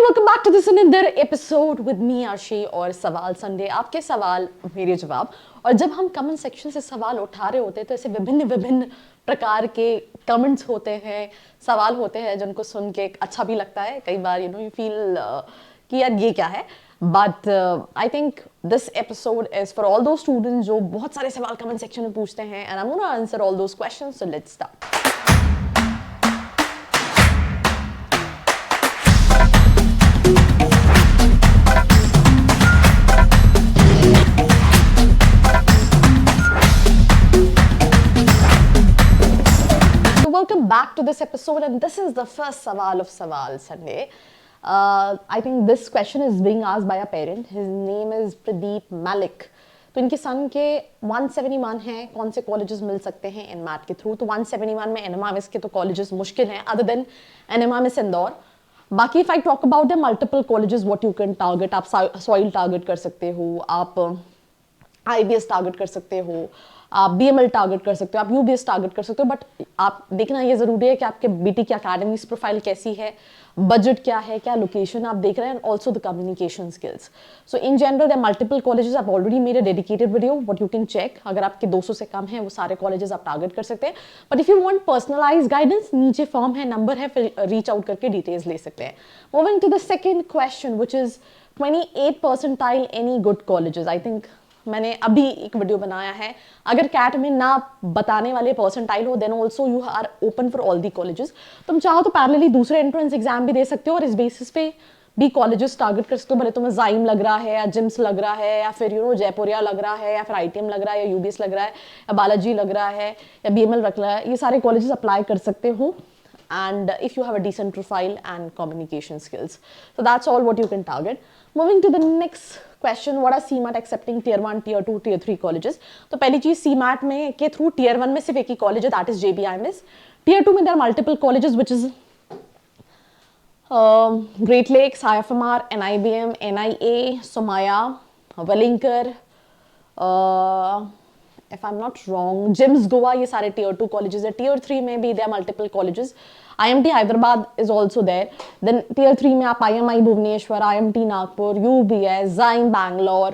welcome back to this another episode with me आशी और सवाल संडे। आपके सवाल मेरे जवाब। और जब हम कमेंट सेक्शन से सवाल उठा रहे होते हैं तो ऐसे विभिन्न विभिन्न प्रकार के कमेंट्स होते हैं, सवाल होते हैं जिनको सुन के अच्छा भी लगता है। कई बार यू फील कि यार ये क्या है, but I think this episode is for all दो स्टूडेंट्स जो बहुत सारे सवाल कमेंट सेक्शन में पूछते हैं, and I am gonna answer all those questions. So let's start. Welcome back to this episode, and this is the first Sawal of Sawal Sunday. I think this question is being asked by a parent. His name is Pradeep Malik. तो इनके सन के 171 हैं, कौन से colleges मिल सकते हैं NMAT के through. तो 171 में एनएमआरएस के तो कॉलेजेस मुश्किल हैं, अदर देन एनएमआरएस इंदौर। बाकी if I talk about the multiple colleges what you can target, आप सॉइल टारगेट कर सकते हो, आप आईबीएस टारगेट कर सकते हो, आप बीएमएल टारगेट कर सकते हो, आप यूबीएस टारगेट कर सकते हो। बट आप देखना ये जरूरी है कि आपके बीटी की एकेडमिक्स प्रोफाइल कैसी है, बजट क्या है, क्या लोकेशन आप देख रहे हैं, and also the communication skills. So in general there multiple colleges. आप ऑलरेडी मेरे dedicated video what you can check, अगर आपके 200 से कम है वो सारे कॉलेजेस आप टारगेट कर सकते हैं। But if you want personalize guidance, नीचे फॉर्म है, नंबर है, फिर रीच आउट करके डिटेल्स ले सकते हैं। Moving to the second question which is 28 percentile any good colleges. I think मैंने अभी एक वीडियो बनाया है, अगर कैट में ना बताने वाले परसेंटाइल हो then also you are open for all the colleges. तुम चाहो तो पैरेलली दूसरे एंट्रेंस एग्जाम भी दे सकते हो और इस बेसिस पे भी कॉलेजेस टारगेट कर सकते हो। भले तुम्हें जाइम लग रहा है या जिम्स लग रहा है या फिर जयपुरिया लग रहा है या फिर आईटीएम लग रहा है या यूबीएस लग रहा है या बालाजी लग रहा है या बीएमएल लग रहा है, ये सारे कॉलेजेस अप्लाई कर सकते हो। And if you have a decent profile and communication skills, so that's all what you can target. Moving to the next question, what are CMAT accepting tier 1, tier 2, tier 3 colleges? तो पहली चीज CMAT में के through tier 1 में सिर्फ एक ही college है, that is JBIMS. tier 2 में there are multiple colleges which is Great Lakes, IFMR, NIBM, NIA, Somaya, Wellinger, if I'm not wrong, JIMS Goa, ये सारे tier 2 colleges है। tier 3 में भी there are multiple colleges. IMT Hyderabad is also there. Then tier 3 में आप IMI Bhubaneswar, IMT Nagpur, UBS, Zyme Bangalore,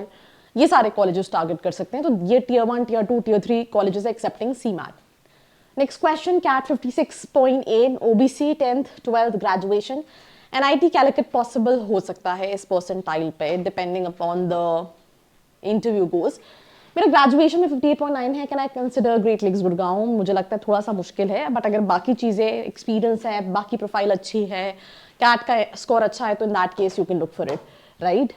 ये सारे colleges target कर सकते हैं। तो ये tier 1, tier 2, tier 3 colleges accepting CMAT. Next question, CAT 56.8, OBC 10th, 12th graduation. NIT Calicut possible हो सकता है इस percentile पे, depending upon the interview goes. मेरा ग्रेजुएशन में 58.9 है, can I consider Great Lakes Gurgaon? मुझे लगता है थोड़ा सा मुश्किल है, बट अगर बाकी चीज़ें, एक्सपीरियंस है, बाकी प्रोफाइल अच्छी है, कैट का स्कोर अच्छा है, तो in that case you can look for it, right.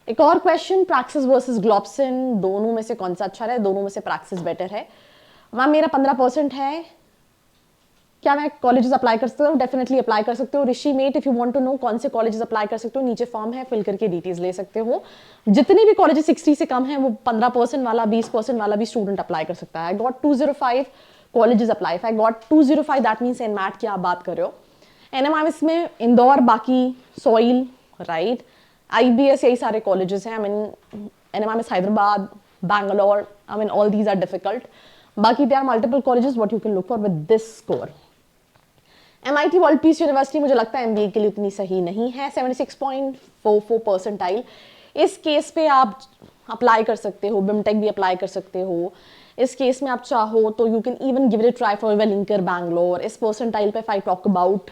एक और क्वेश्चन, प्रैक्सिस वर्सेस ग्लोबसन, दोनों में से कौन सा अच्छा है? दोनों में से प्रैक्सिस बेटर है। मैम मेरा 15% है, क्या मैं कॉलेजेस अप्लाई कर सकता हूँ? डेफिनेटली अप्लाई कर सकते हो। Rishi mate, if you want to know कौन से कॉलेजेस अप्लाई कर सकते हो, नीचे फॉर्म है, फिल करके डिटेल्स ले सकते हो। जितने भी कॉलेजेस 60 से कम है वो 15% वाला, 20% वाला भी स्टूडेंट अप्लाई कर सकता है। I got 205 colleges apply. I got 205 that means NMAT की आप बात कर रहे हो। एनएमआरएस में इंदौर, बाकी सॉइल, राइट, आईबीएस, यही सारे कॉलेजेस हैं। I mean NMRS Hyderabad, Bangalore, I mean all these are difficult. बाकी they are multiple colleges what you can look for with this score. MIT world peace university मुझे लगता है MBA के लिए उतनी सही नहीं है, 76.44 परसेंटाइल। इस केस पे आप अप्लाई कर सकते हो, बिमटेक भी अप्लाई कर सकते हो। इस केस में आप चाहो तो you can even give it a try for Welingkar Bangalore. इस परसेंटाइल पे if I talk about,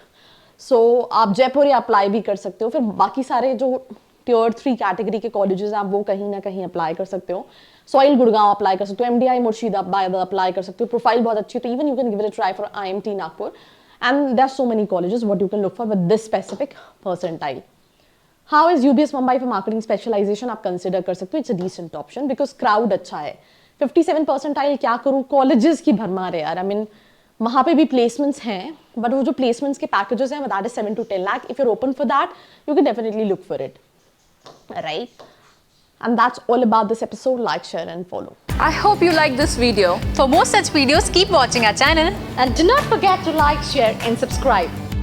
so आप जयपुर अप्लाई भी कर सकते हो। फिर बाकी सारे जो tier 3 कैटेगरी के कॉलेजेस आप वो कहीं ना कहीं अप्लाई कर सकते हो। सॉइल गुड़गांव अप्लाई कर सकते हो, MDI मुर्शिदाबाद अप्लाई कर सकते हो, प्रोफाइल बहुत अच्छी है, तो even you can give it a try for IMT Nagpur. And there are so many colleges what you can look for with this specific percentile. How is UBS Mumbai for marketing specialization? आप consider कर सकते हो, it's a decent option because crowd अच्छा है। 57 percentile क्या करूँ, colleges की भरमार है यार। I mean वहाँ पे भी placements हैं, but वो जो placements के packages हैं that is 7 to 10 lakh. If you're open for that, you can definitely look for it, right? And that's all about this episode. Like, share and follow. I hope you like this video. For more such videos, keep watching our channel. And do not forget to like, share and subscribe.